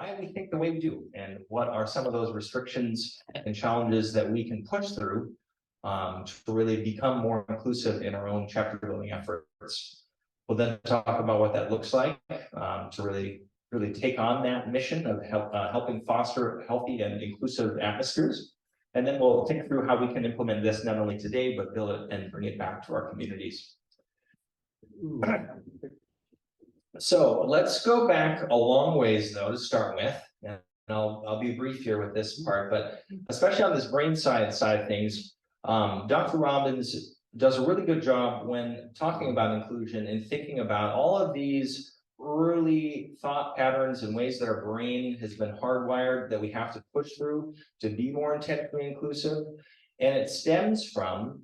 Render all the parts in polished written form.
why we think the way we do, and what are some of those restrictions and challenges that we can push through to really become more inclusive in our own chapter building efforts. We'll then talk about what that looks like to really take on that mission of helping foster healthy and inclusive atmospheres. And then we'll think through how we can implement this not only today, but build it and bring it back to our communities. So let's go back a long ways though to start with. And I'll be brief here with this part, but especially on this brain science side of things, Dr. Robbins does a really good job when talking about inclusion and thinking about all of these early thought patterns and ways that our brain has been hardwired that we have to push through to be more intentionally inclusive. And it stems from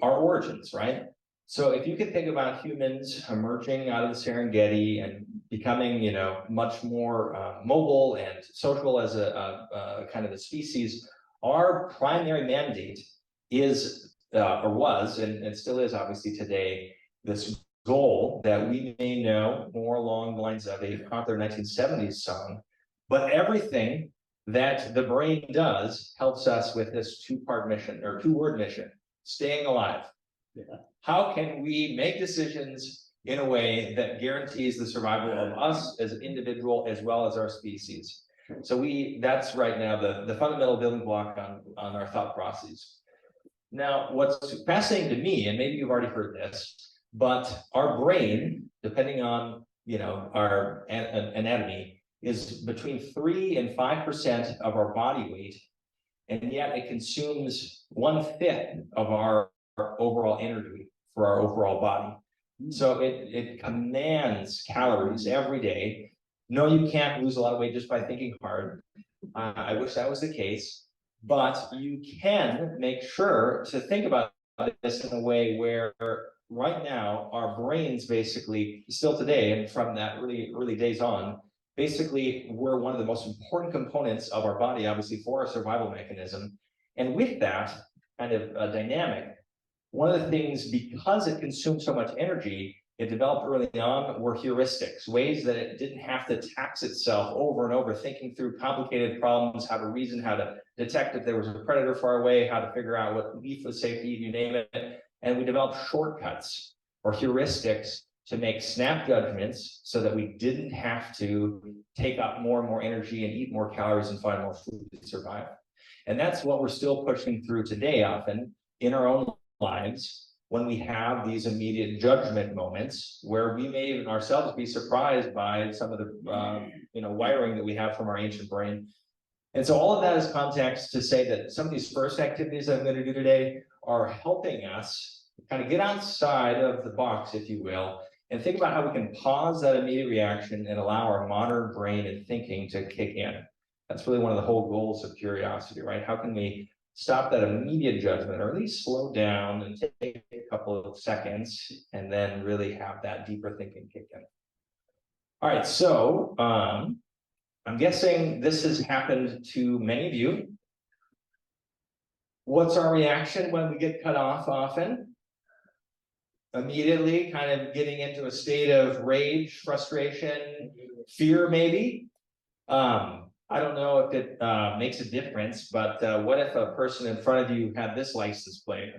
our origins, right? So if you could think about humans emerging out of the Serengeti and becoming, much more mobile and social as a kind of a species, our primary mandate is, or was, and still is obviously today, this goal that we may know more along the lines of a popular 1970s song, but everything that the brain does helps us with this two-part mission, or two-word mission, staying alive. Yeah. How can we make decisions in a way that guarantees the survival of us as an individual as well as our species? So that's right now the fundamental building block on our thought processes. Now, what's fascinating to me, and maybe you've already heard this, but our brain, depending on our anatomy, is between 3 and 5% of our body weight, and yet it consumes 1/5 of our overall energy for our overall body. So it commands calories every day. No, you can't lose a lot of weight just by thinking hard. I wish that was the case, but you can make sure to think about this in a way where right now our brains basically still today, and from that really early days on, basically we're one of the most important components of our body, obviously for our survival mechanism. And with that kind of dynamic, one of the things, because it consumed so much energy, it developed early on were heuristics, ways that it didn't have to tax itself over and over, thinking through complicated problems, how to reason, how to detect if there was a predator far away, how to figure out what leaf was safe to eat, you name it. And we developed shortcuts or heuristics to make snap judgments so that we didn't have to take up more and more energy and eat more calories and find more food to survive. And that's what we're still pushing through today often in our own lives, when we have these immediate judgment moments where we may even ourselves be surprised by some of the wiring that we have from our ancient brain. And so all of that is context to say that some of these first activities I'm going to do today are helping us kind of get outside of the box, if you will, and think about how we can pause that immediate reaction and allow our modern brain and thinking to kick in. That's really one of the whole goals of curiosity, right? How can we stop that immediate judgment, or at least slow down and take a couple of seconds and then really have that deeper thinking kick in? All right, so I'm guessing this has happened to many of you. What's our reaction when we get cut off often? Immediately kind of getting into a state of rage, frustration, fear maybe. I don't know if it makes a difference, but what if a person in front of you had this license plate?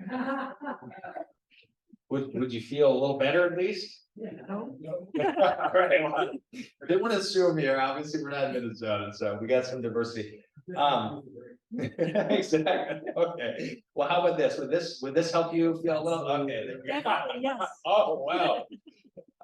Would you feel a little better at least? Yeah. No. All right. Well, I didn't want to assume here. Obviously, we're not in Minnesota, so we got some diversity. Exactly. Okay. Well, how about this? Would this help you feel a little? Okay. There we go. Yes. Oh wow.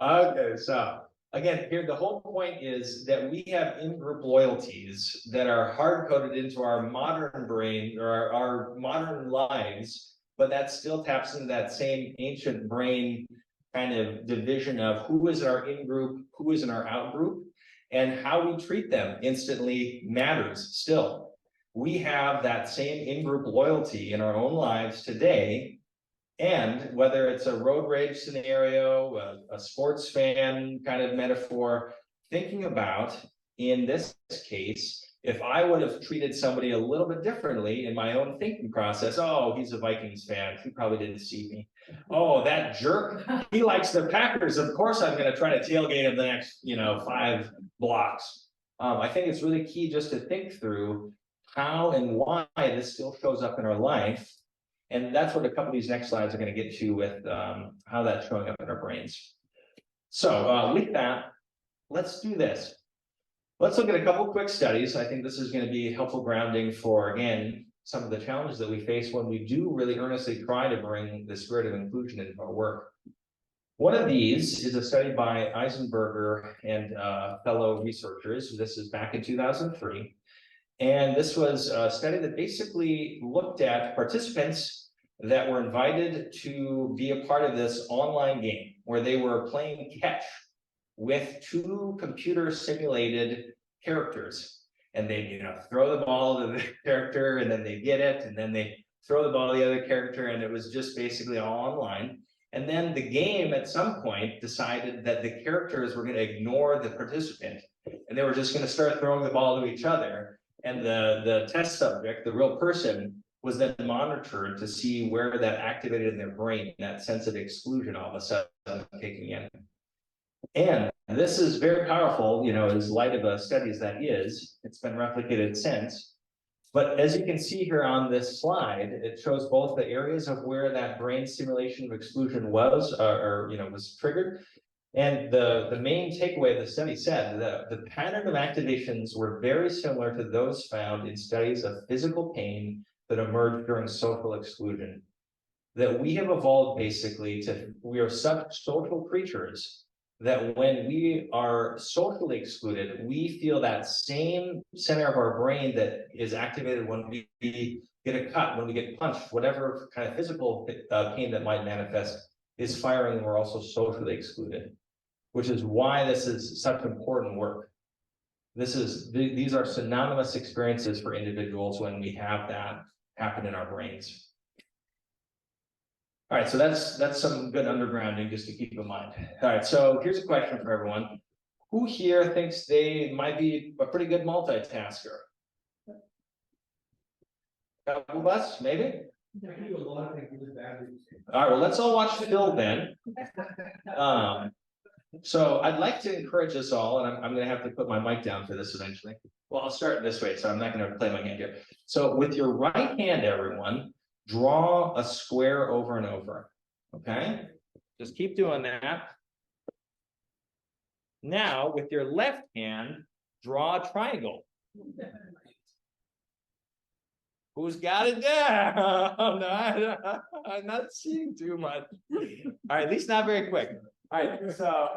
Okay. So again, here the whole point is that we have in-group loyalties that are hard-coded into our modern brain or our modern lives, but that still taps into that same ancient brain kind of division of who is our in-group, who is in our out-group, and how we treat them instantly matters still. We have that same in-group loyalty in our own lives today, and whether it's a road rage scenario, a sports fan kind of metaphor, thinking about, in this case, if I would have treated somebody a little bit differently in my own thinking process, oh, he's a Vikings fan, he probably didn't see me. Oh, that jerk, he likes the Packers, of course I'm going to try to tailgate him the next, 5 blocks. I think it's really key just to think through how and why this still shows up in our life. And that's what a couple of these next slides are going to get to with how that's showing up in our brains. So with that, let's do this. Let's look at a couple quick studies. I think this is going to be helpful grounding for, again, some of the challenges that we face when we do really earnestly try to bring the spirit of inclusion into our work. One of these is a study by Eisenberger and fellow researchers. This is back in 2003. And this was a study that basically looked at participants that were invited to be a part of this online game where they were playing catch with two computer simulated characters. And they, throw the ball to the character and then they get it, and then they throw the ball to the other character, and it was just basically all online. And then the game at some point decided that the characters were going to ignore the participant, and they were just going to start throwing the ball to each other. And the test subject, the real person, was then monitored to see where that activated in their brain, that sense of exclusion all of a sudden kicking in. And this is very powerful, as light of a study as that is. It's been replicated since. But as you can see here on this slide, it shows both the areas of where that brain stimulation of exclusion was, was triggered. And the main takeaway of the study said that the pattern of activations were very similar to those found in studies of physical pain that emerged during social exclusion. That we have evolved basically we are such social creatures that when we are socially excluded, we feel that same center of our brain that is activated when we get a cut, when we get punched, whatever kind of physical pain that might manifest is firing when we're also socially excluded, which is why this is such important work. These are synonymous experiences for individuals when we have that happen in our brains. All right, so that's some good undergrounding just to keep in mind. All right, so here's a question for everyone. Who here thinks they might be a pretty good multitasker? A couple of us, maybe? All right, well, let's all watch Phil then. So I'd like to encourage us all, and I'm going to have to put my mic down for this eventually. Well, I'll start this way, so I'm not going to play my hand here. So with your right hand, everyone, draw a square over and over, okay? Just keep doing that. Now, with your left hand, draw a triangle. Who's got it there? Oh, no, I'm not seeing too much. All right, at least not very quick. All right, so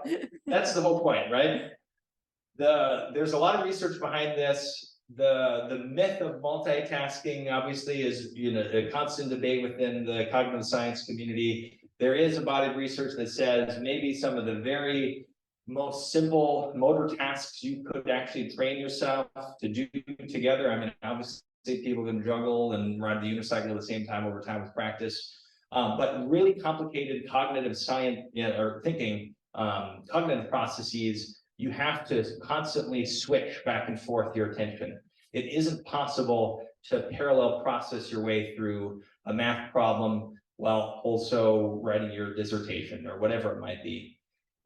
that's the whole point, right? There's a lot of research behind this. The myth of multitasking obviously is a constant debate within the cognitive science community. There is a body of research that says maybe some of the very most simple motor tasks you could actually train yourself to do together. I mean, obviously people can juggle and ride the unicycle at the same time over time with practice. But really complicated cognitive science or thinking, cognitive processes, you have to constantly switch back and forth your attention. It isn't possible to parallel process your way through a math problem while also writing your dissertation or whatever it might be.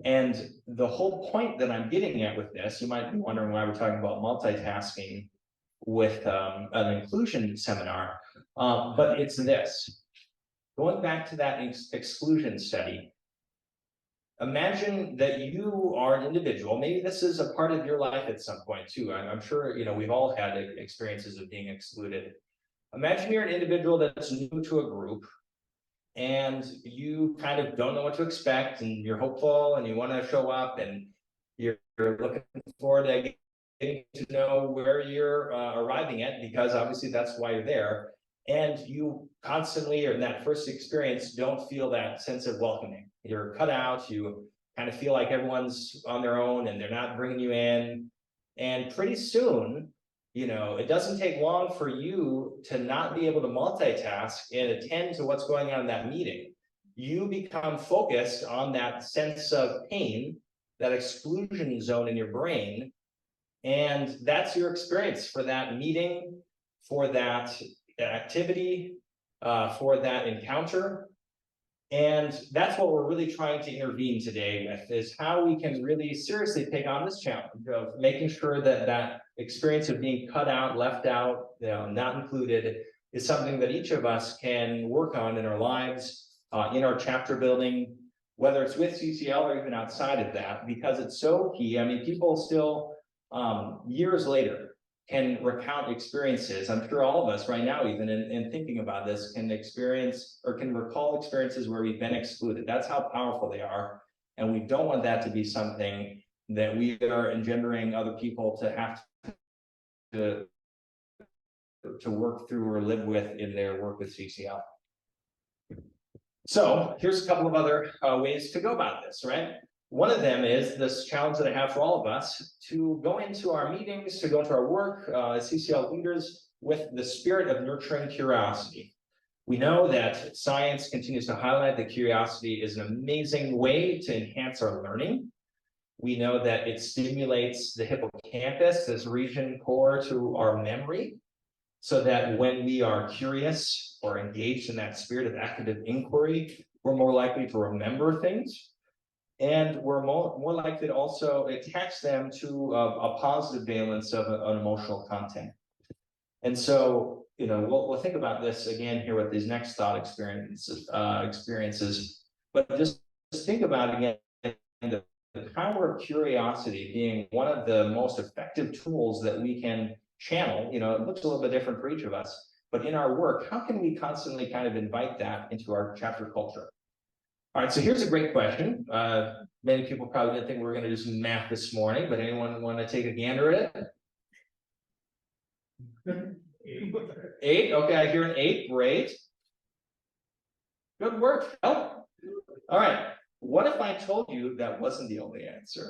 And the whole point that I'm getting at with this, you might be wondering why we're talking about multitasking with an inclusion seminar, but it's this. Going back to that exclusion study, imagine that you are an individual. Maybe this is a part of your life at some point too. I'm sure we've all had experiences of being excluded. Imagine you're an individual that's new to a group and you kind of don't know what to expect, and you're hopeful and you want to show up, and you're looking forward to getting to know where you're arriving at, because obviously that's why you're there. And you constantly, or in that first experience, don't feel that sense of welcoming. You're cut out, you kind of feel like everyone's on their own and they're not bringing you in. And pretty soon, it doesn't take long for you to not be able to multitask and attend to what's going on in that meeting. You become focused on that sense of pain, that exclusion zone in your brain. And that's your experience for that meeting, for that activity, for that encounter. And that's what we're really trying to intervene today with, is how we can really seriously take on this challenge of making sure that that experience of being cut out, left out, not included, is something that each of us can work on in our lives, in our chapter building, whether it's with CCL or even outside of that, because it's so key. I mean, people still, years later, can recount experiences. I'm sure all of us right now, even in thinking about this, can experience or can recall experiences where we've been excluded. That's how powerful they are. And we don't want that to be something that we are engendering other people to have to work through or live with in their work with CCL. So here's a couple of other ways to go about this, right? One of them is this challenge that I have for all of us to go into our meetings, to go into our work as CCL leaders with the spirit of nurturing curiosity. We know that science continues to highlight that curiosity is an amazing way to enhance our learning. We know that it stimulates the hippocampus, this region core to our memory, so that when we are curious or engaged in that spirit of active inquiry, we're more likely to remember things. And we're more likely to also attach them to a positive valence of an emotional content. And so, we'll think about this again here with these next thought experiences. But just think about again the power of curiosity being one of the most effective tools that we can channel. It looks a little bit different for each of us, but in our work, how can we constantly kind of invite that into our chapter culture? All right, so here's a great question. Many people probably didn't think we were going to do some math this morning, but anyone want to take a gander at it? 8. Okay, I hear an 8. Great. Good work, Phil. All right. What if I told you that wasn't the only answer?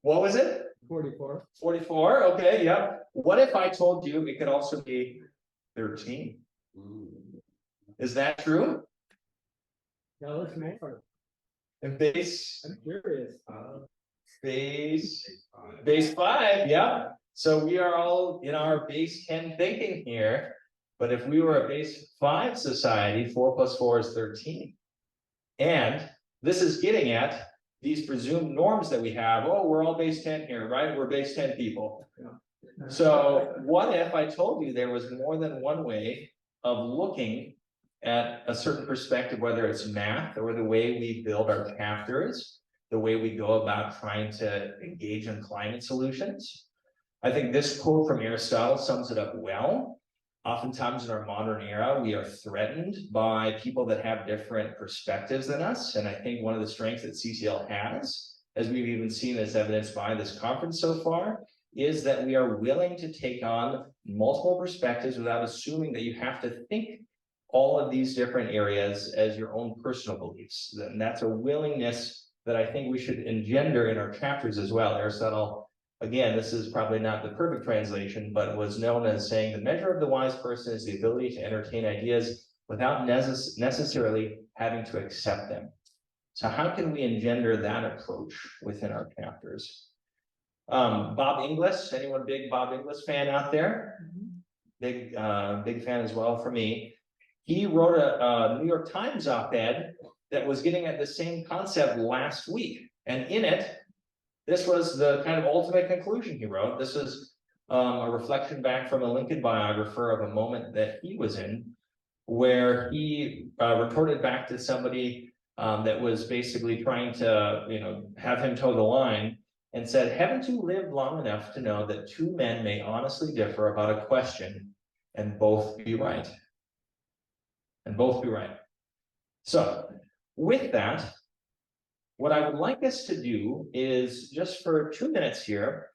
What was it? 44. 44. Okay, yep. What if I told you it could also be 13? Is that true? No, it's more. And base. I'm curious. Base 5. Yeah. So we are all in our base 10 thinking here. But if we were a base 5 society, 4 plus 4 is 13. And this is getting at these presumed norms that we have. Oh, we're all base 10 here, right? We're base 10 people. Yeah. So what if I told you there was more than one way of looking at a certain perspective, whether it's math or the way we build our chapters, the way we go about trying to engage in climate solutions? I think this quote from Aristotle sums it up well. Oftentimes in our modern era, we are threatened by people that have different perspectives than us. And I think one of the strengths that CCL has, as we've even seen as evidenced by this conference so far, is that we are willing to take on multiple perspectives without assuming that you have to think all of these different areas as your own personal beliefs. And that's a willingness that I think we should engender in our chapters as well. Aristotle, again, this is probably not the perfect translation, but was known as saying the measure of the wise person is the ability to entertain ideas without necessarily having to accept them. So how can we engender that approach within our chapters? Bob Inglis, anyone big Bob Inglis fan out there? Big fan as well for me. He wrote a New York Times op-ed that was getting at the same concept last week. And in it, this was the kind of ultimate conclusion he wrote. This is a reflection back from a Lincoln biographer of a moment that he was in, where he reported back to somebody that was basically trying to, have him toe the line, and said, haven't you lived long enough to know that two men may honestly differ about a question and both be right? And both be right. So with that, what I would like us to do is, just for 2 minutes here,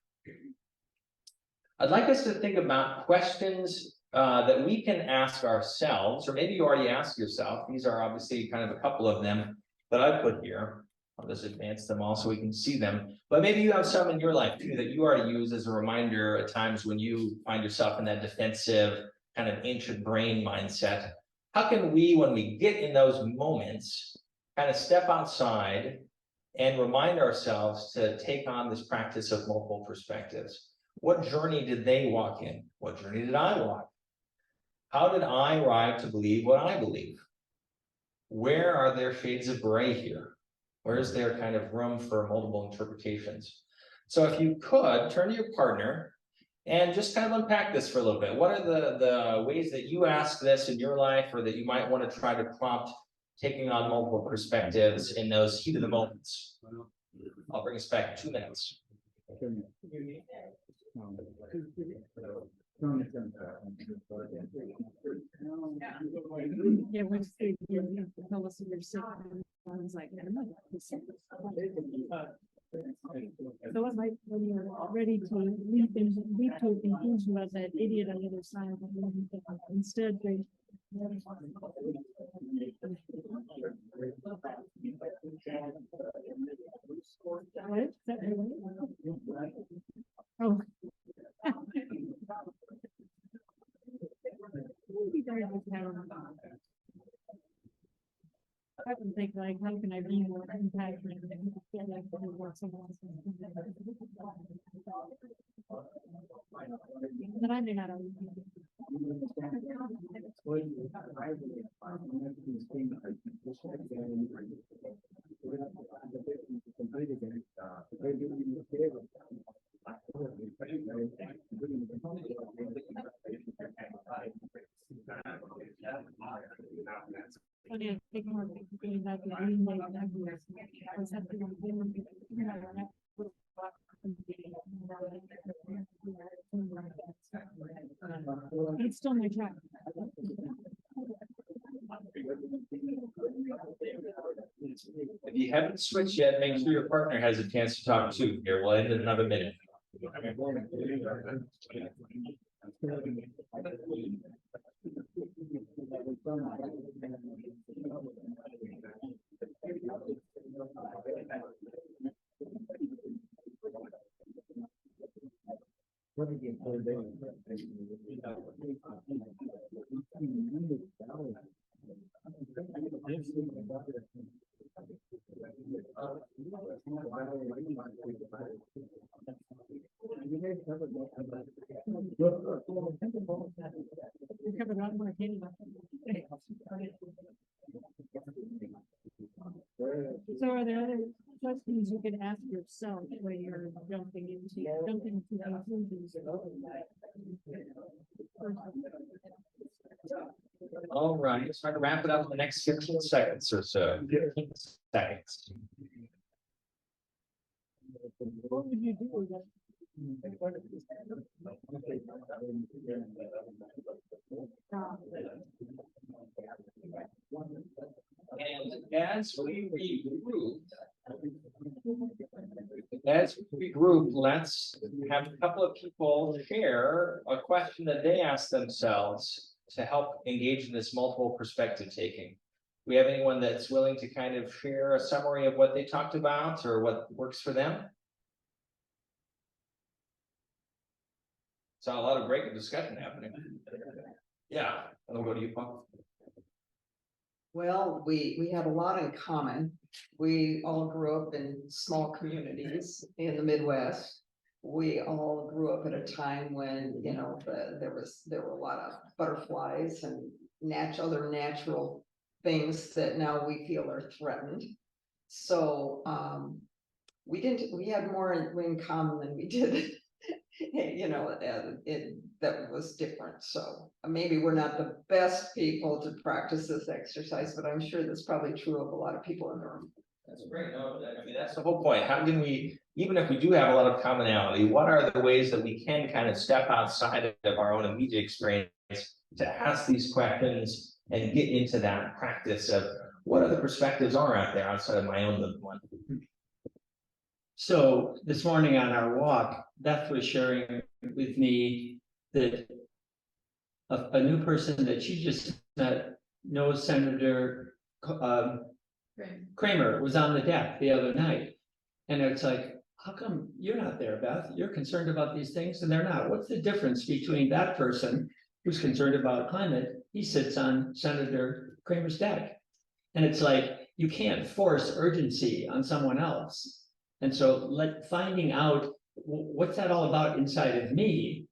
I'd like us to think about questions that we can ask ourselves, or maybe you already asked yourself. These are obviously kind of a couple of them that I put here. I'll just advance them all so we can see them. But maybe you have some in your life too that you already use as a reminder at times when you find yourself in that defensive, kind of ancient brain mindset. How can we, when we get in those moments, kind of step outside and remind ourselves to take on this practice of multiple perspectives? What journey did they walk in? What journey did I walk? How did I arrive to believe what I believe? where are there shades of gray here? Where is there kind of room for multiple interpretations? So if you could turn to your partner and just kind of unpack this for a little bit. What are the ways that you ask this in your life, or that you might want to try to prompt taking on multiple perspectives in those heat of the moments? I'll bring us back in 2 minutes. Yeah, when you tell us yourself, I was like, I don't know. So it's like when you're ready to leap to a conclusion about that idiot on the other side, instead they. What? Is that right? Oh. I can think like, how can I be more impactful? But I may not always. Okay, take more thinking about the green day and everywhere. I was happy to be able to, you know, but it's still my job. If you haven't switched yet, make sure your partner has a chance to talk too. Here, we'll end in another minute. We covered a lot more candy. So are there other questions you can ask yourself when you're jumping into conclusions? All right, let's try to wrap it up in the next 15 seconds or so. 15 seconds. What would you do with that? And as we regroup, let's have a couple of people share a question that they asked themselves to help engage in this multiple perspective taking. We have anyone that's willing to kind of share a summary of what they talked about or what works for them? Saw a lot of great discussion happening. Yeah, I'll go to you, Paul. Well, we have a lot in common. We all grew up in small communities in the Midwest. We all grew up at a time when, you know, there were a lot of butterflies and other natural things that now we feel are threatened. So we had more in common than we did. You know, that was different. So maybe we're not the best people to practice this exercise, but I'm sure that's probably true of a lot of people in the room. That's great. No, I mean, that's the whole point. How can we, even if we do have a lot of commonality, what are the ways that we can kind of step outside of our own immediate experience to ask these questions and get into that practice of what other perspectives are out there outside of my own lived one? So this morning on our walk, Beth was sharing with me that a new person that she just met knows Senator Kramer was on the deck the other night. And it's like, how come you're not there, Beth? You're concerned about these things and they're not. What's the difference between that person who's concerned about climate? He sits on Senator Kramer's deck. And it's like, you can't force urgency on someone else. And so finding out what's that all about inside of me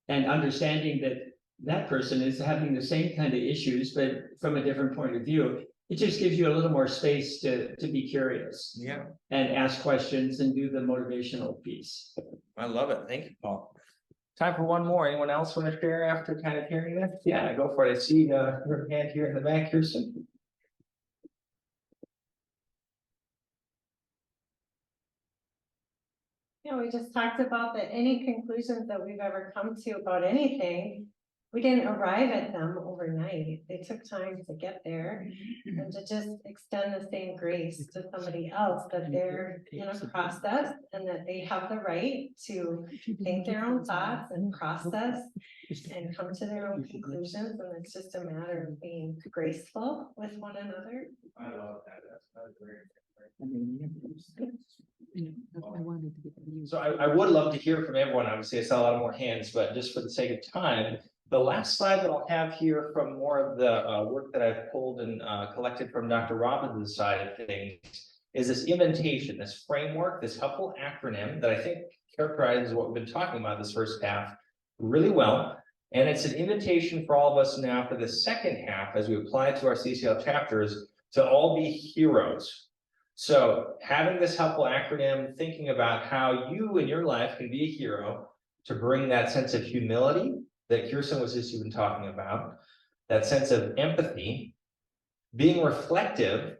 and understanding that that person is having the same kind of issues, but from a different point of view, it just gives you a little more space to be curious Yeah, and ask questions and do the motivational piece. I love it. Thank you, Paul. Time for one more. Anyone else want to share after kind of hearing that? Yeah, go for it. I see your hand here in the back, Kirsten. You know, we just talked about that any conclusions that we've ever come to about anything, we didn't arrive at them overnight. They took time to get there and to just extend the same grace to somebody else that they're in a process and that they have the right to think their own thoughts and process and come to their own conclusions. And it's just a matter of being graceful with one another. I love that. That's great. So I would love to hear from everyone. Obviously, I saw a lot more hands, but just for the sake of time, the last slide that I'll have here from more of the work that I've pulled and collected from Dr. Robbins' side of things is this invitation, this framework, this helpful acronym that I think characterizes what we've been talking about this first half really well. And it's an invitation for all of us now for the second half as we apply it to our CCL chapters to all be heroes. So having this helpful acronym, thinking about how you in your life can be a hero to bring that sense of humility that Kirsten was just even talking about, that sense of empathy, being reflective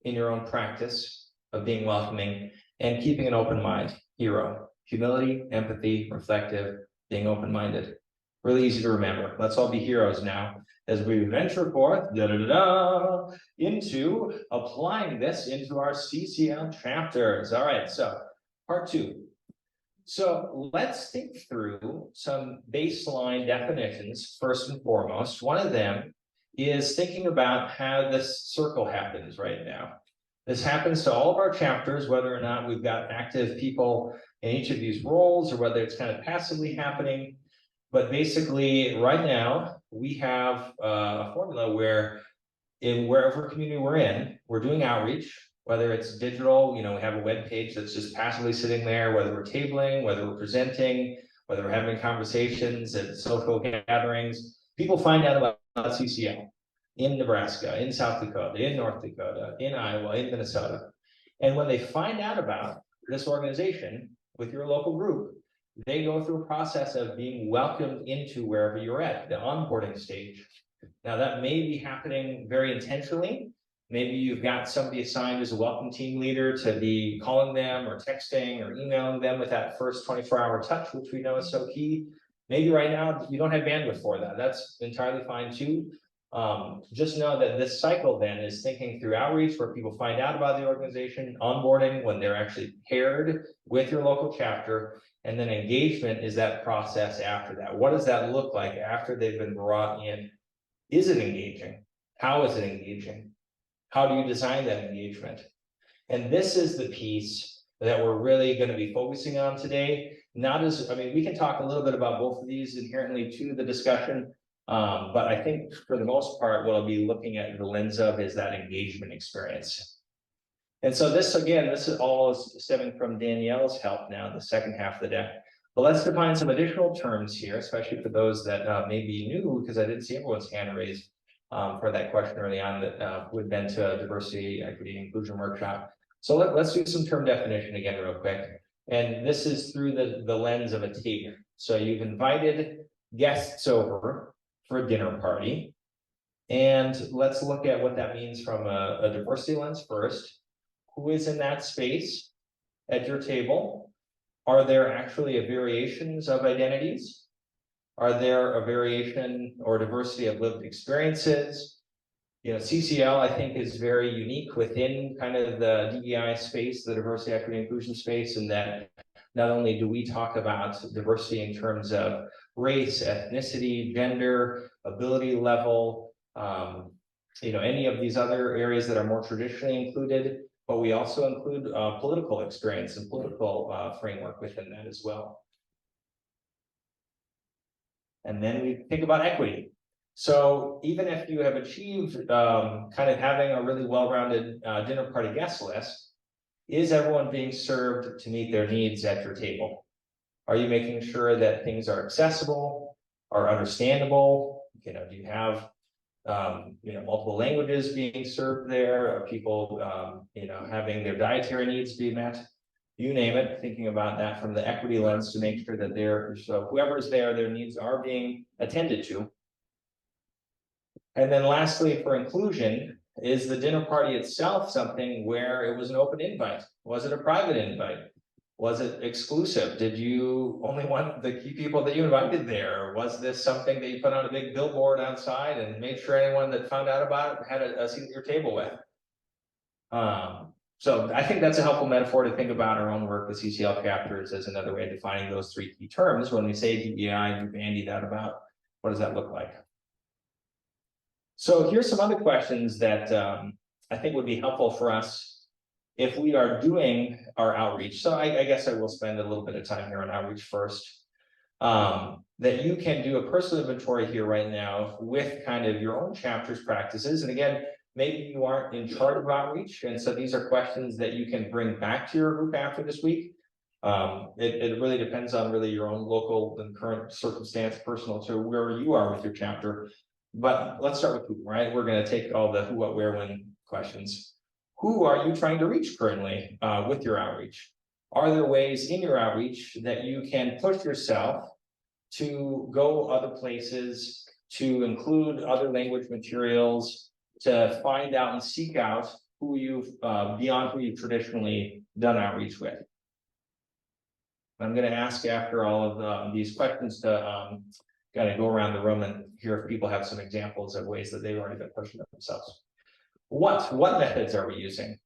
in your own practice of being welcoming, and keeping an open mind, hero, humility, empathy, reflective, being open-minded. Really easy to remember. Let's all be heroes now as we venture forth into applying this into our CCL chapters. All right, so part 2. So let's think through some baseline definitions first and foremost. One of them is thinking about how this circle happens right now. This happens to all of our chapters, whether or not we've got active people in each of these roles or whether it's kind of passively happening. But basically, right now, we have a formula where in wherever community we're in, we're doing outreach, whether it's digital, we have a web page that's just passively sitting there, whether we're tabling, whether we're presenting, whether we're having conversations at social gatherings. People find out about CCL in Nebraska, in South Dakota, in North Dakota, in Iowa, in Minnesota. And when they find out about this organization with your local group, they go through a process of being welcomed into wherever you're at, the onboarding stage. Now that may be happening very intentionally. Maybe you've got somebody assigned as a welcome team leader to be calling them or texting or emailing them with that first 24-hour touch, which we know is so key. Maybe right now you don't have bandwidth for that. That's entirely fine too. Just know that this cycle then is thinking through outreach where people find out about the organization, onboarding when they're actually paired with your local chapter, and then engagement is that process after that. What does that look like after they've been brought in? Is it engaging? How is it engaging? How do you design that engagement? And this is the piece that we're really going to be focusing on today. We can talk a little bit about both of these inherently to the discussion, but I think for the most part, what I'll be looking at the lens of is that engagement experience. And so this is all stemming from Danielle's help now, the second half of the deck. But let's define some additional terms here, especially for those that may be new, because I didn't see everyone's hand raised for that question early on that would been to a diversity, equity, and inclusion workshop. So let's do some term definition again real quick. And this is through the lens of a table. So you've invited guests over for a dinner party. And let's look at what that means from a diversity lens first. Who is in that space at your table? Are there actually variations of identities? Are there a variation or diversity of lived experiences? CCL, I think, is very unique within kind of the DEI space, the diversity, equity, inclusion space, and that not only do we talk about diversity in terms of race, ethnicity, gender, ability level, any of these other areas that are more traditionally included, but we also include political experience and political framework within that as well. And then we think about equity. So even if you have achieved kind of having a really well-rounded dinner party guest list, is everyone being served to meet their needs at your table? Are you making sure that things are accessible, are understandable? Do you have multiple languages being served there, people, having their dietary needs be met. You name it, thinking about that from the equity lens to make sure that so whoever's there, their needs are being attended to. And then lastly, for inclusion, is the dinner party itself something where it was an open invite? Was it a private invite? Was it exclusive? Did you only want the key people that you invited there? Or was this something that you put on a big billboard outside and made sure anyone that found out about it had a seat at your table with? So I think that's a helpful metaphor to think about our own work with CCL chapters as another way of defining those three key terms. When we say DEI, we bandy that about, what does that look like? So here's some other questions that I think would be helpful for us if we are doing our outreach. So I guess I will spend a little bit of time here on outreach first. That you can do a personal inventory here right now with kind of your own chapters practices. And again, maybe you aren't in charge of outreach. And so these are questions that you can bring back to your group after this week. It really depends on really your own local and current circumstance, personal to where you are with your chapter. But let's start with who, right? We're going to take all the who, what, where, when questions. Who are you trying to reach currently with your outreach? Are there ways in your outreach that you can push yourself to go other places, to include other language materials, to find out and seek out who you've beyond who you've traditionally done outreach with? I'm going to ask after all of these questions to kind of go around the room and hear if people have some examples of ways that they've already been pushing themselves. What methods are we using?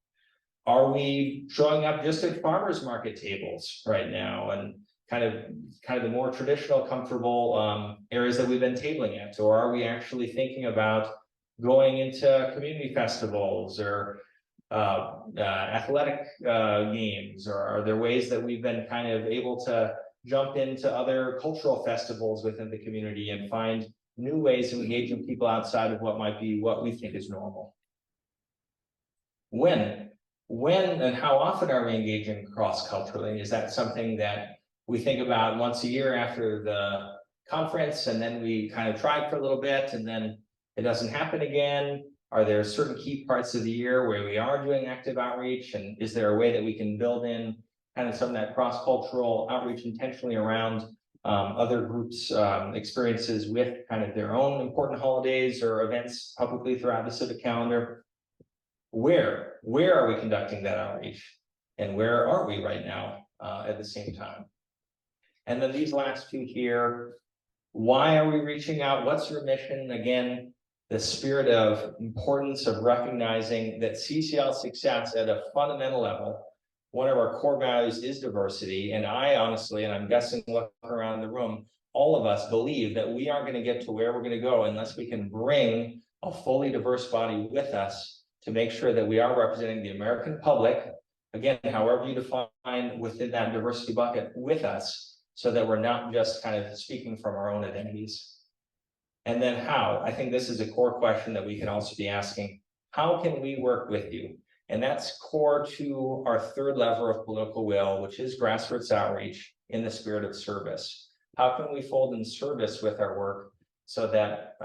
Are we showing up just at farmers market tables right now and kind of the more traditional, comfortable areas that we've been tabling at? Or are we actually thinking about going into community festivals or athletic games? Or are there ways that we've been kind of able to jump into other cultural festivals within the community and find new ways of engaging people outside of what might be what we think is normal? When and how often are we engaging cross-culturally? Is that something that we think about once a year after the conference, and then we kind of try for a little bit and then it doesn't happen again? Are there certain key parts of the year where we are doing active outreach? And is there a way that we can build in kind of some of that cross-cultural outreach intentionally around other groups' experiences with kind of their own important holidays or events publicly throughout the civic calendar? Where are we conducting that outreach? And where are we right now at the same time? And then these last two here, why are we reaching out? What's your mission? Again, the spirit of importance of recognizing that CCL success at a fundamental level, one of our core values is diversity. And I honestly, and I'm guessing looking around the room, all of us believe that we aren't going to get to where we're going to go unless we can bring a fully diverse body with us to make sure that we are representing the American public, again, however you define within that diversity bucket, with us, so that we're not just kind of speaking from our own identities. And then how? I think this is a core question that we can also be asking. How can we work with you? And that's core to our third lever of political will, which is grassroots outreach in the spirit of service. How can we fold in service with our work so that,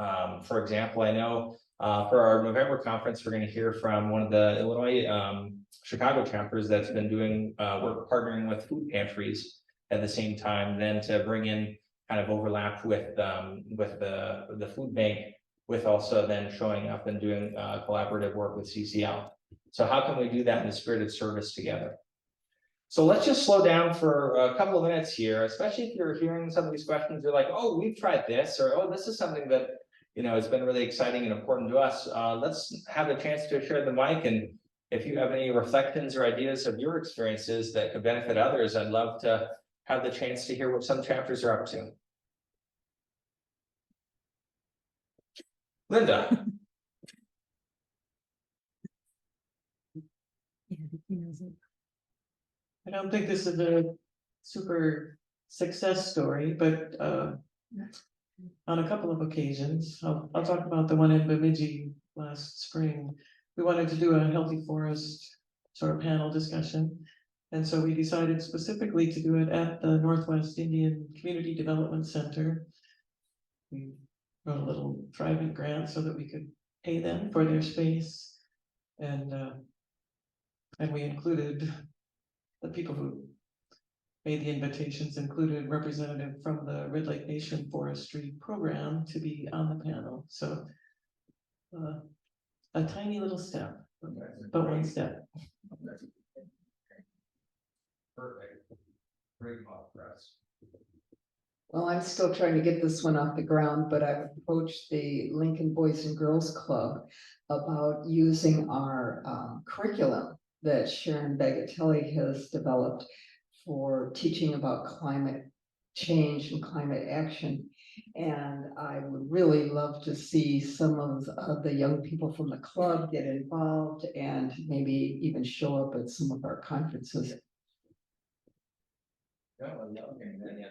for example, I know for our November conference, we're going to hear from one of the Illinois Chicago chapters that's been doing work partnering with food pantries at the same time, then to bring in kind of overlap with the food bank, with also then showing up and doing collaborative work with CCL. So how can we do that in the spirit of service together? So let's just slow down for a couple of minutes here, especially if you're hearing some of these questions, you're like, oh, we've tried this, or oh, this is something that it's been really exciting and important to us. Let's have a chance to share the mic, and if you have any reflections or ideas of your experiences that could benefit others, I'd love to have the chance to hear what some chapters are up to. Linda. I don't think this is a super success story, but on a couple of occasions, I'll talk about the one in Bemidji last spring. We wanted to do a healthy forest sort of panel discussion. And so we decided specifically to do it at the Northwest Indian Community Development Center. We wrote a little thriving grant so that we could pay them for their space. And we included the people who made the invitations, included representative from the Red Lake Nation Forestry Program to be on the panel. So a tiny little step, but one step. Perfect. Great job, Russ. Well, I'm still trying to get this one off the ground, but I've approached the Lincoln Boys and Girls Club about using our curriculum that Sharon Bagatelli has developed for teaching about climate change and climate action. And I would really love to see some of the young people from the club get involved and maybe even show up at some of our conferences. Yeah,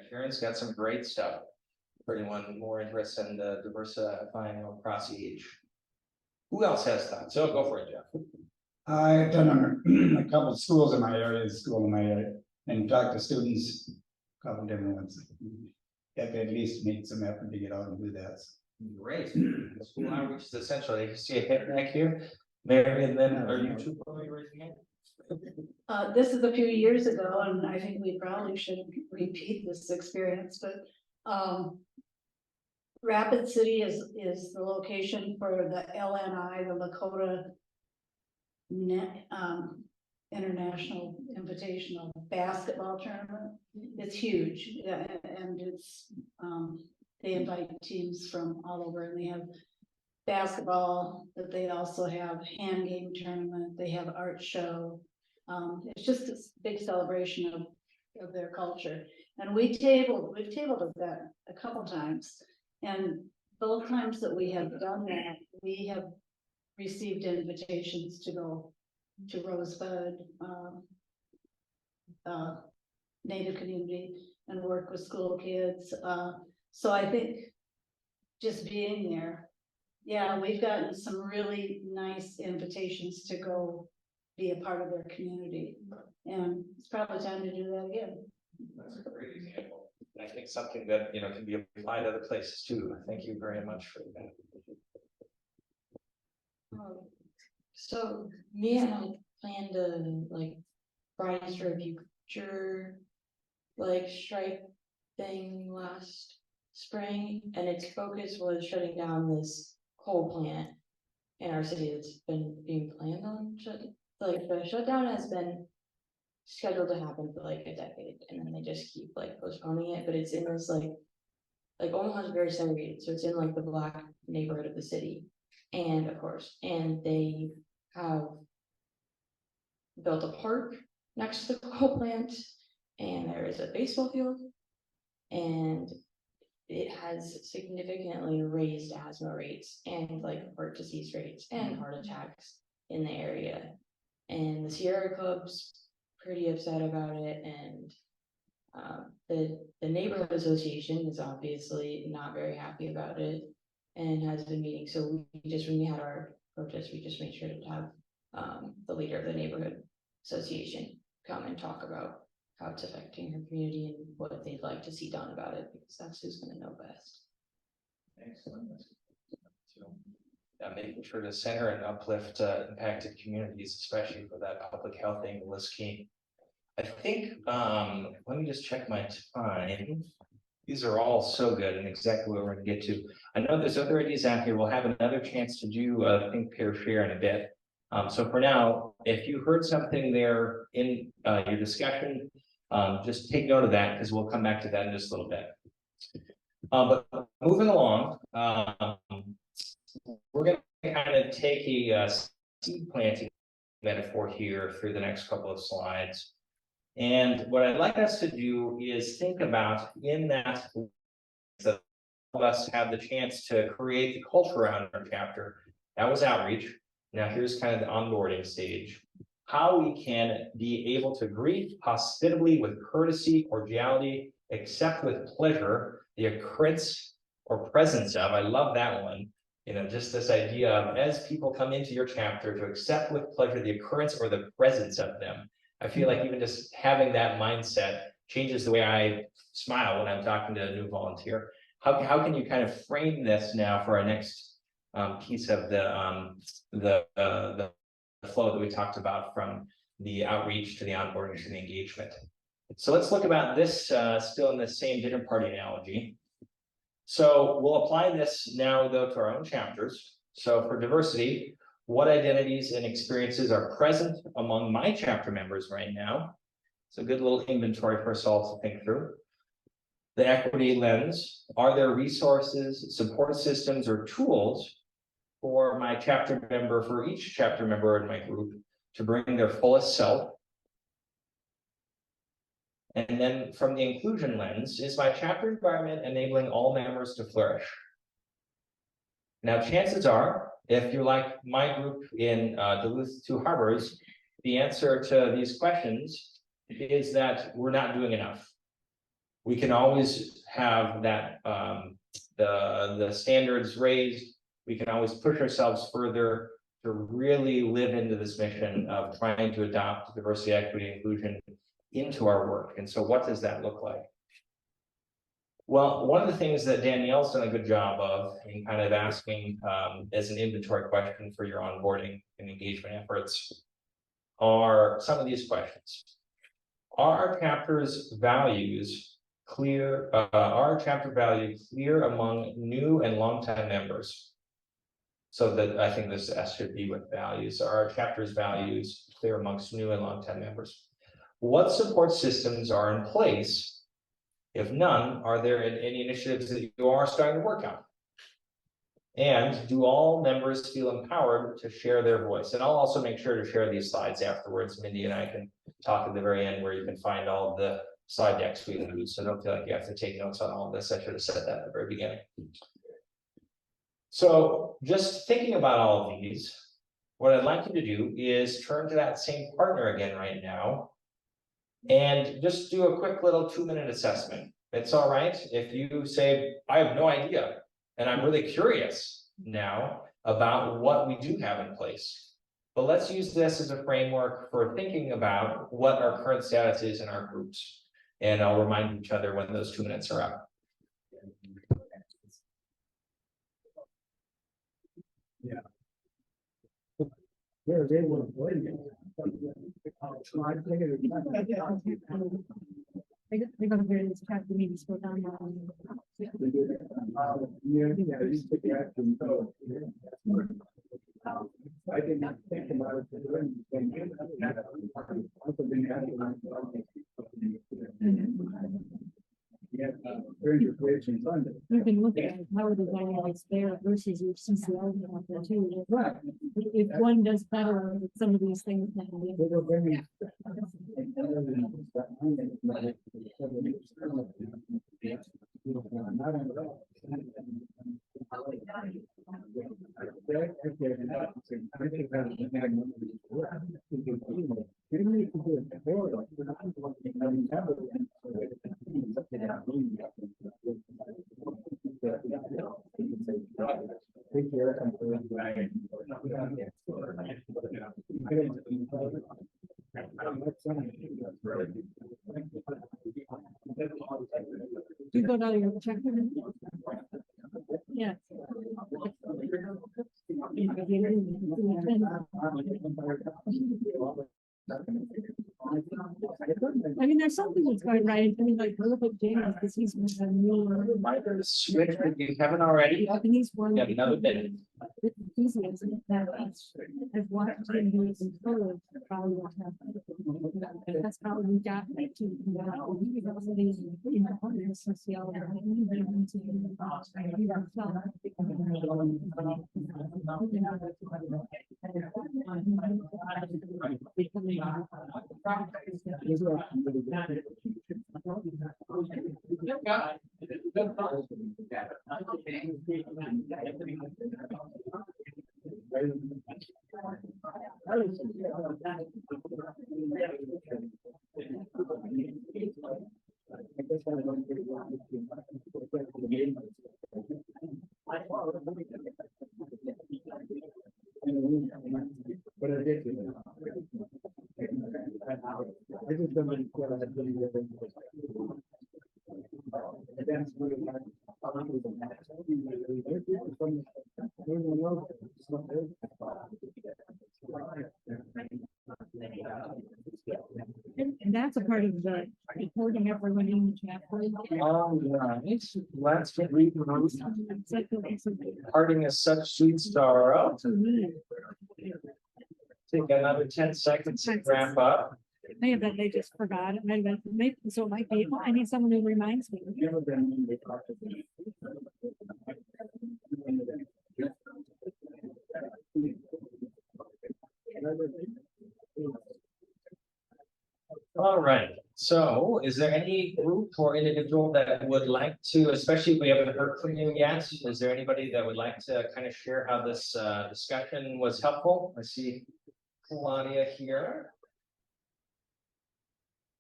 Sharon's got some great stuff for anyone more interested in the diversifying across age. Who else has thoughts? So go for it, Jeff. I've done a couple of schools in my area, school in my area, and talked to students, a couple different ones. Have to at least make some effort to get out and do that. Great. School outreach is essential. You see a hit back here. Mary, and then are you two probably raising hand? This is a few years ago, and I think we probably should repeat this experience, but Rapid City is the location for the LNI, the Lakota International Invitational Basketball Tournament. It's huge, and it's they invite teams from all over, and they have basketball, but they also have hand game tournament, they have art show. It's just a big celebration of their culture. And we've tabled at that a couple times. And both times that we have done that, we have received invitations to go to Rosebud, Native community, and work with school kids. So I think just being there, yeah, we've gotten some really nice invitations to go be a part of their community. And it's probably time to do that again. That's a great example. I think something that, can be applied other places too. Thank you very much for that. So me and I plan to like Fridays for a Future strike thing last spring, and its focus was shutting down this coal plant in our city that's been being planned on the shutdown has been scheduled to happen for like a decade, and then they just keep postponing it. But it's in this Omaha's very segregated, so it's in the Black neighborhood of the city, and they have built a park next to the coal plant, and there is a baseball field, and it has significantly raised asthma rates and heart disease rates and heart attacks in the area. And the Sierra Club's pretty upset about it, and the neighborhood association is obviously not very happy about it and has been meeting. So when we had our protest, we just made sure to have the leader of the neighborhood association come and talk about how it's affecting her community and what they'd like to see done about it, because that's who's going to know best. Excellent. So, making sure to center and uplift impacted communities, especially for that public health angle, is key. I think, let me just check my time. These are all so good and exactly what we're going to get to. I know there's other ideas out here. We'll have another chance to do think, pair, share in a bit. So for now, if you heard something there in your discussion, just take note of that, because we'll come back to that in just a little bit. But moving along, we're going to kind of take a seed planting metaphor here through the next couple of slides. And what I'd like us to do is think about in that all of us have the chance to create the culture around our chapter. That was outreach. Now here's kind of the onboarding stage. How we can be able to greet hospitably with courtesy, cordiality, accept with pleasure the occurrence or presence of, I love that one, just this idea of as people come into your chapter, to accept with pleasure the occurrence or the presence of them. I feel like even just having that mindset changes the way I smile when I'm talking to a new volunteer. how can you kind of frame this now for our next piece of the flow that we talked about, from the outreach to the onboarding to the engagement. So let's look about this still in the same dinner party analogy. So we'll apply this now though to our own chapters. So for diversity, what identities and experiences are present among my chapter members right now? It's a good little inventory for us all to think through. The equity lens, are there resources, support systems, or tools for my chapter member, for each chapter member in my group, to bring their fullest self? And then from the inclusion lens, is my chapter environment enabling all members to flourish? Now, chances are, if you're like my group in Duluth Two Harbors, the answer to these questions is that we're not doing enough. We can always have that the standards raised. We can always push ourselves further to really live into this mission of trying to adopt diversity, equity, inclusion into our work. And so what does that look like? Well, one of the things that Danielle's done a good job of in kind of asking as an inventory question for your onboarding and engagement efforts are some of these questions. Are our chapter's values clear? Are our chapter values clear among new and longtime members? So that I think this S should be with values. Are our chapter's values clear amongst new and longtime members? What support systems are in place? If none, are there any initiatives that you are starting to work on? And do all members feel empowered to share their voice? And I'll also make sure to share these slides afterwards. Mindy and I can talk at the very end where you can find all the slide decks we use. So don't feel like you have to take notes on all of this. I should have said that at the very beginning. So just thinking about all of these, what I'd like you to do is turn to that same partner again right now and just do a quick little 2-minute assessment. It's all right if you say, I have no idea, and I'm really curious now about what we do have in place. But let's use this as a framework for thinking about what our current status is in our groups. And I'll remind each other when those 2 minutes are up. Yeah, they were avoiding it. They're gonna hear this chapter meetings go down. I did not think about it. You can look at how the dynamics there versus your CCL out there too. Right. If one does better with some of these things. You go down your check. Yeah. I mean, there's something that's going right. I mean, like, look at James, because he's been a new. Switch if you haven't already. And he's one. You have another minute. With enthusiasm that I've watched him do it in color. That's how we got to. Universities in the other social. But I did. I just don't really And that's a part of the reporting everyone in the chat. All right, let's get read. Parting is such sweet sorrow. Take another 10 seconds to wrap up. Maybe that they just forgot it, maybe, so it might be, oh, I need someone who reminds me. All right, so is there any group or individual that would like to, especially if we haven't heard from you yet, is there anybody that would like to kind of share how this discussion was helpful? I see Claudia here.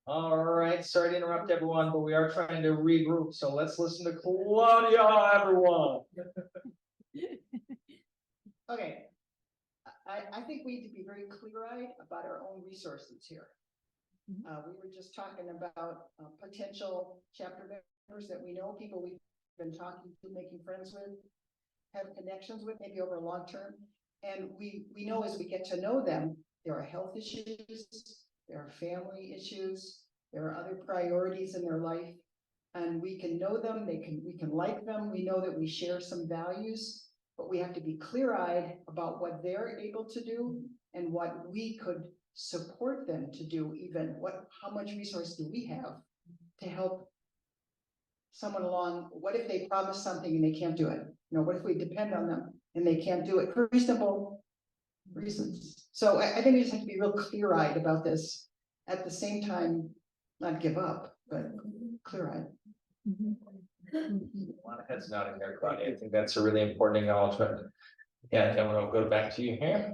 All right, sorry to interrupt everyone, but we are trying to regroup, so let's listen to Claudia, everyone. Okay. I think we need to be very clear-eyed about our own resources here. We were just talking about potential chapter members that we know, people we've been talking to, making friends with, have connections with, maybe over a long term. And we know as we get to know them, there are health issues, there are family issues, there are other priorities in their life. And we can know them, we can like them, we know that we share some values, but we have to be clear-eyed about what they're able to do and what we could support them to do, even how much resource do we have to help someone along. What if they promise something and they can't do it? You know, what if we depend on them and they can't do it for reasonable reasons? So I think we just have to be real clear-eyed about this. At the same time, not give up, but clear-eyed. A lot of heads nodding there, Claudia. I think that's a really important acknowledgement. Yeah, and we'll go back to you here.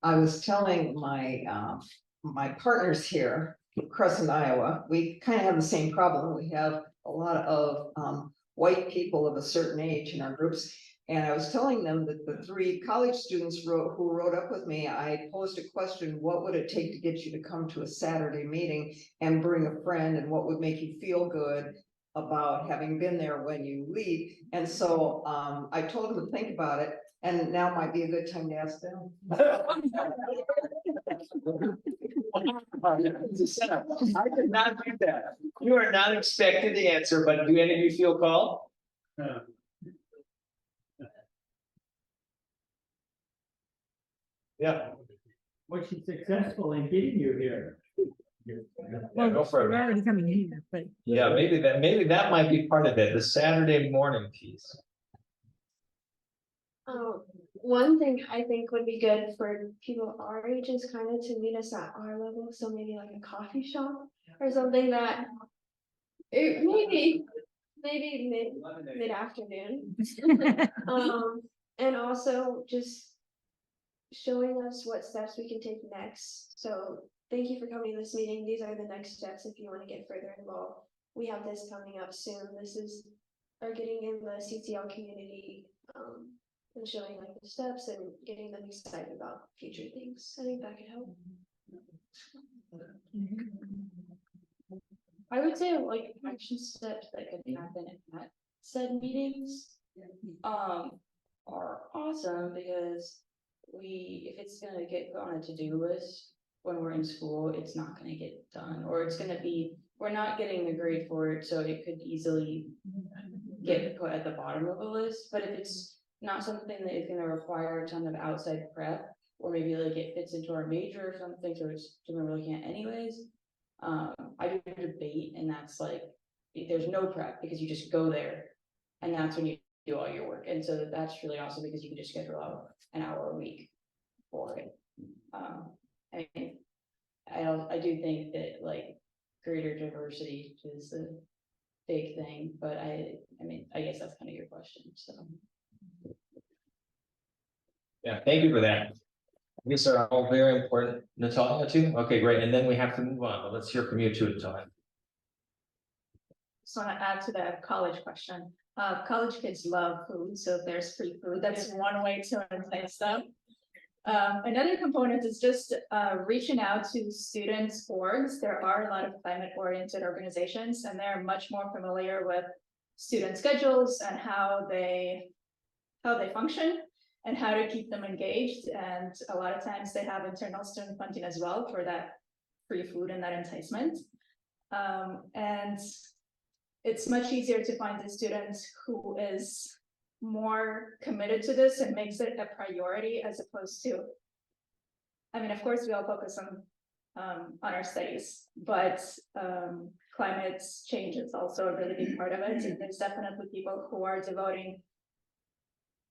I was telling my partners here, Crescent, Iowa, we kind of have the same problem. We have a lot of white people of a certain age in our groups. And I was telling them that the 3 college students who wrote up with me, I posed a question: what would it take to get you to come to a Saturday meeting and bring a friend, and what would make you feel good about having been there when you leave? And so I told them to think about it, and now might be a good time to ask them. I did not do that. You are not expected to answer, but do any of you feel called? Yeah. Was she successful in getting you here? Yeah, go for We're it. already coming here, but Yeah, maybe that might be part of it, the Saturday morning piece. One thing I think would be good for people our age is kind of to meet us at our level, so maybe like a coffee shop or something that it maybe mid afternoon. And also just showing us what steps we can take next. So thank you for coming to this meeting. These are the next steps if you want to get further involved. We have this coming up soon. This is our getting in the CCL community, and showing like the steps and getting them excited about future things. I think that could help. I would say like action steps that could happen at said meetings are awesome, because if it's gonna get on a to-do list when we're in school, it's not gonna get done, or it's gonna be, we're not getting the grade for it, so it could easily get put at the bottom of the list. But if it's not something that is gonna require a ton of outside prep, or maybe like it fits into our major or something, so it's something we're looking at anyways. I do debate, and that's like, there's no prep because you just go there, and that's when you do all your work. And so that's really awesome because you can just schedule out an hour a week for it. I mean, I do think that like greater diversity is a big thing, but I mean, I guess that's kind of your question, so. Yeah, thank you for that. These are all very important. Natalia too? Okay, great. And then we have to move on, but let's hear from you too, Natalia. Just want to add to the college question. College kids love food, so if there's free food, that's one way to entice them. Another component is just reaching out to students boards. There are a lot of climate oriented organizations and they're much more familiar with student schedules and how they function and how to keep them engaged. And a lot of times they have internal student funding as well for that free food and that enticement. And it's much easier to find a student who is more committed to this and makes it a priority as opposed to, I mean, of course, we all focus on our studies, but climate change is also a really big part of it. And there's definitely people who are devoting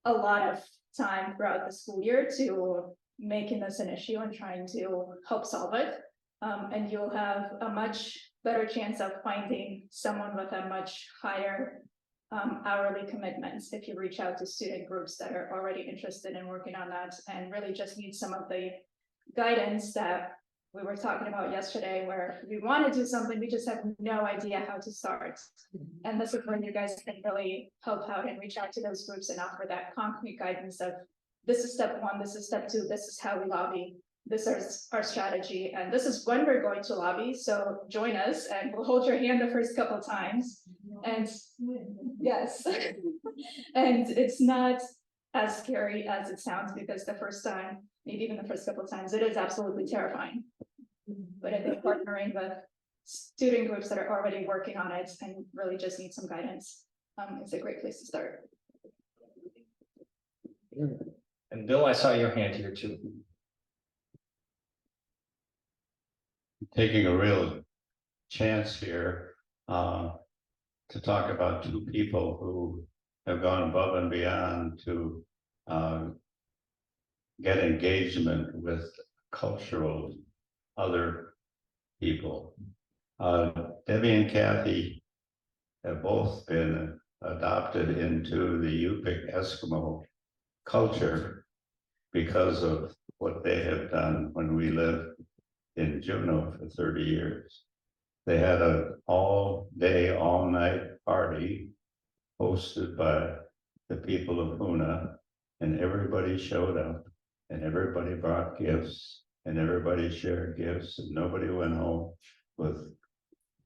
a lot of time throughout the school year to making this an issue and trying to help solve it. And you'll have a much better chance of finding someone with a much higher hourly commitments if you reach out to student groups that are already interested in working on that and really just need some of the guidance that we were talking about yesterday, where we want to do something, we just have no idea how to start. And this is where you guys can really help out and reach out to those groups and offer that concrete guidance of this is step one, this is step two, this is how we lobby, this is our strategy, and this is when we're going to lobby. So join us and we'll hold your hand the first couple times. And yes, and it's not as scary as it sounds, because the first time, maybe even the first couple of times, it is absolutely terrifying. But I think partnering with student groups that are already working on it and really just need some guidance is a great place to start. And Bill, I saw your hand here too. Taking a real chance here to talk about two people who have gone above and beyond to get engagement with cultural other people. Debbie and Kathy have both been adopted into the Yupik Eskimo culture because of what they have done when we lived in Juneau for 30 years. They had an all-day, all-night party hosted by the people of Hoona, and everybody showed up, and everybody brought gifts, and everybody shared gifts, and nobody went home with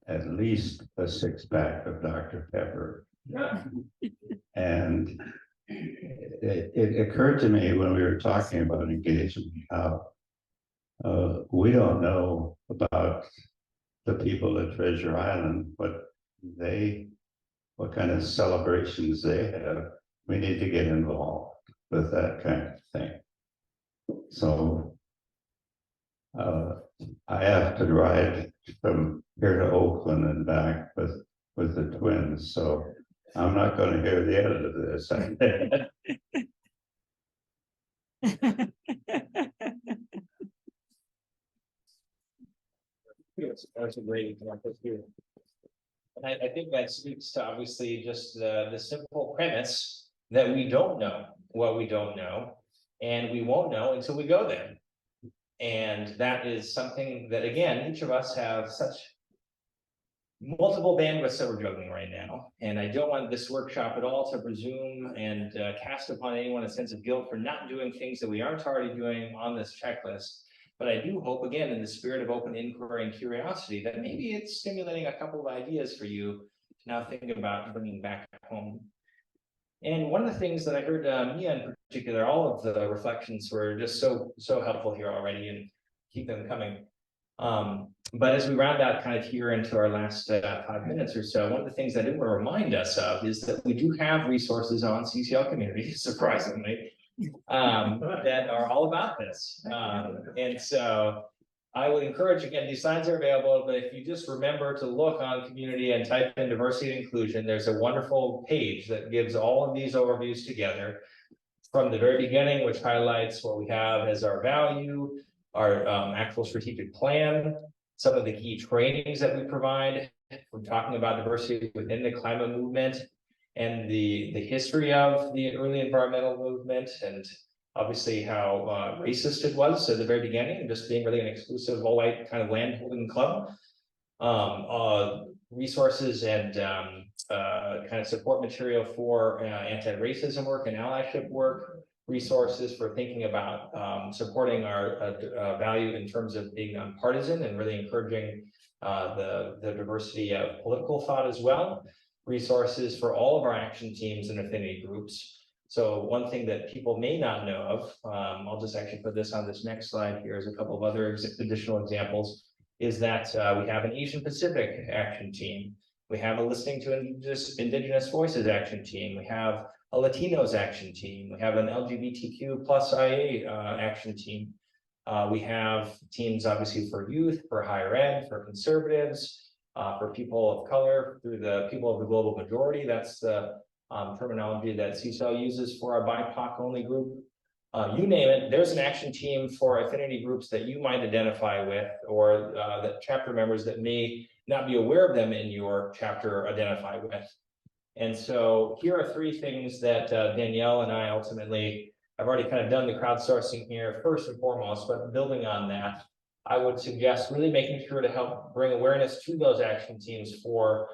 at least a 6-pack of Dr. Pepper. And it occurred to me when we were talking about engagement, how we don't know about the people at Treasure Island, what kind of celebrations they have. We need to get involved with that kind of thing. So I have to ride from here to Oakland and back with the twins, so I'm not going to hear the end of this. That's a great example here. And I think that speaks to obviously just the simple premise that we don't know what we don't know, and we won't know until we go there. And that is something that, again, each of us have such multiple bandwidths that we're juggling right now. And I don't want this workshop at all to presume and cast upon anyone a sense of guilt for not doing things that we aren't already doing on this checklist. But I do hope, again, in the spirit of open inquiry and curiosity, that maybe it's stimulating a couple of ideas for you to now think about bringing back home. And one of the things that I heard Mia in particular, all of the reflections were just so helpful here already, and keep them coming. But as we round out kind of here into our last 5 minutes or so, one of the things I do want to remind us of is that we do have resources on CCL Community, surprisingly, that are all about this. And so I would encourage, again, these slides are available, but if you just remember to look on community and type in diversity and inclusion, there's a wonderful page that gives all of these overviews together from the very beginning, which highlights what we have as our value, our actual strategic plan, some of the key trainings that we provide. We're talking about diversity within the climate movement and the history of the early environmental movement, and obviously how racist it was at the very beginning, just being really an exclusive all-white kind of land-holding club. Resources and kind of support material for anti-racism work and allyship work, resources for thinking about supporting our value in terms of being nonpartisan and really encouraging the diversity of political thought as well. Resources for all of our action teams and affinity groups. So one thing that people may not know of, I'll just actually put this on this next slide here as a couple of other additional examples, is that we have an Asian Pacific action team. We have a listening to Indigenous Voices action team. We have a Latinos action team. We have an LGBTQ plus IA action team. We have teams obviously for youth, for higher ed, for conservatives, for people of color, through the people of the global majority. That's the terminology that CCL uses for our BIPOC only group. You name it, there's an action team for affinity groups that you might identify with, or that chapter members that may not be aware of them in your chapter identify with. And so here are three things that Danielle and I ultimately, I've already kind of done the crowdsourcing here first and foremost, but building on that, I would suggest really making sure to help bring awareness to those action teams for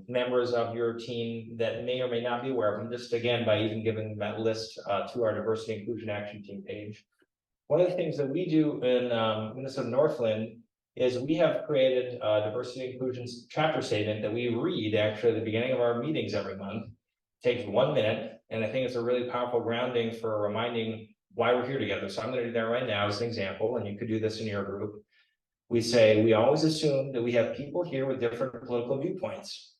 members of your team that may or may not be aware of them, just again, by even giving that list to our diversity inclusion action team page. One of the things that we do in Minnesota Northland is we have created a diversity inclusion chapter statement that we read actually at the beginning of our meetings every month. It takes 1 minute, and I think it's a really powerful grounding for reminding why we're here together. So I'm going to do that right now as an example, and you could do this in your group. We say, we always assume that we have people here with different political viewpoints.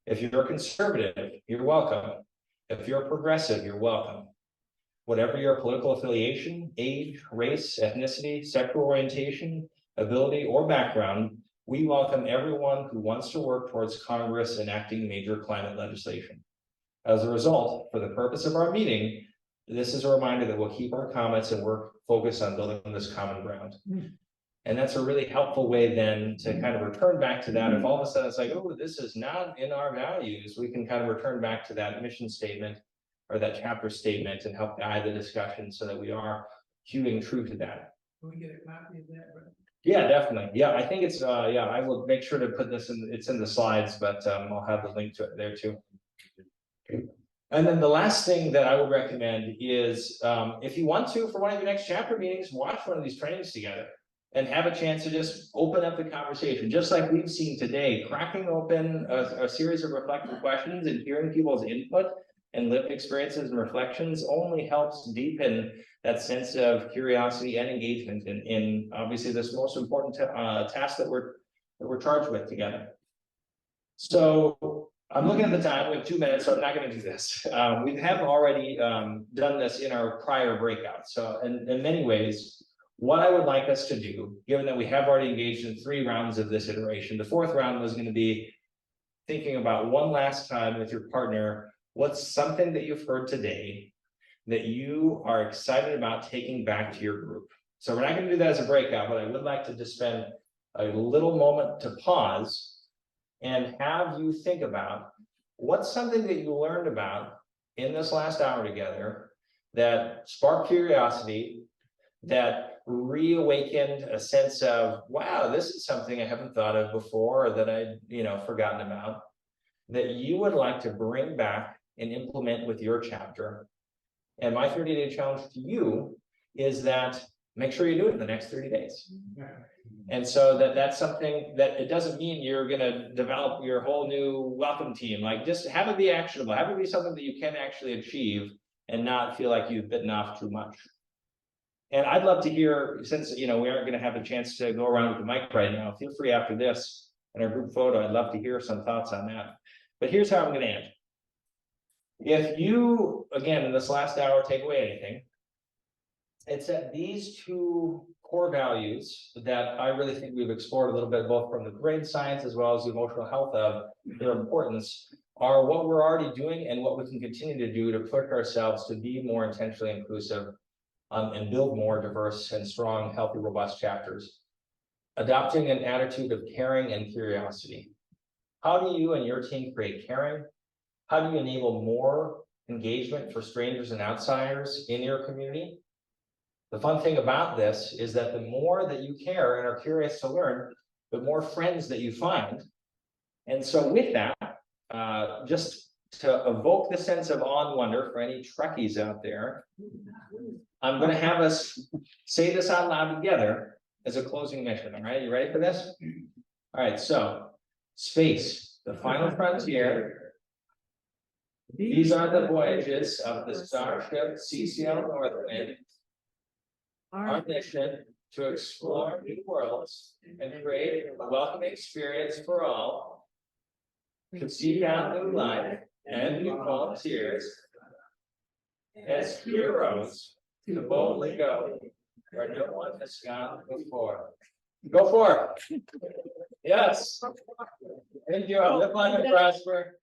If you're a conservative, you're welcome. If you're a progressive, you're welcome. Whatever your political affiliation, age, race, ethnicity, sexual orientation, ability, or background, we welcome everyone who wants to work towards Congress enacting major climate legislation. As a result, for the purpose of our meeting, this is a reminder that we'll keep our comments and work focused on building this common ground. And that's a really helpful way then to kind of return back to that. If all of a sudden it's like, oh, this is not in our values, we can kind of return back to that mission statement or that chapter statement and help guide the discussion so that we are hewing true to that. Can we get a copy of that? Yeah, definitely. Yeah, I think it's yeah, I will make sure to put this in, it's in the slides, but I'll have the link to it there too. And then the last thing that I would recommend is if you want to, for one of your next chapter meetings, watch one of these trainings together and have a chance to just open up the conversation, just like we've seen today, cracking open a series of reflective questions and hearing people's input and lived experiences and reflections only helps deepen that sense of curiosity and engagement in obviously this most important task that we're charged with together. So I'm looking at the time, we have 2 minutes, so I'm not going to do this. We have already done this in our prior breakout. So in many ways, what I would like us to do, given that we have already engaged in 3 rounds of this iteration, the 4th round was going to be thinking about one last time with your partner, what's something that you've heard today that you are excited about taking back to your group. So we're not going to do that as a breakout, but I would like to just spend a little moment to pause and have you think about what's something that you learned about in this last hour together that sparked curiosity, that reawakened a sense of, wow, this is something I haven't thought of before, or that I'd forgotten about, that you would like to bring back and implement with your chapter. And my 30-day challenge to you is that make sure you do it in the next 30 days. And so that's something that it doesn't mean you're going to develop your whole new welcome team. Like, just have it be actionable, have it be something that you can actually achieve and not feel like you've bitten off too much. And I'd love to hear, since we aren't going to have a chance to go around with the mic right now, feel free after this in our group photo. I'd love to hear some thoughts on that. But here's how I'm going to end. If you, again, in this last hour, take away anything, it's that these 2 core values that I really think we've explored a little bit, both from the brain science as well as the emotional health of their importance, are what we're already doing and what we can continue to do to push ourselves to be more intentionally inclusive and build more diverse and strong, healthy, robust chapters. Adopting an attitude of caring and curiosity. How do you and your team create caring? How do you enable more engagement for strangers and outsiders in your community? The fun thing about this is that the more that you care and are curious to learn, the more friends that you find. And so with that, just to evoke the sense of awe and wonder for any Trekkies out there, I'm gonna have us say this out loud together as a closing mission, all right? You ready for this? All right, so, space, the final frontier. These are the voyages of the starship CCL Northwind. Our mission to explore new worlds and create a welcoming experience for all. To seek out new life and new volunteers. As heroes to boldly go where no one has gone before. Go for it. Yes. Thank you. Live long and prosper.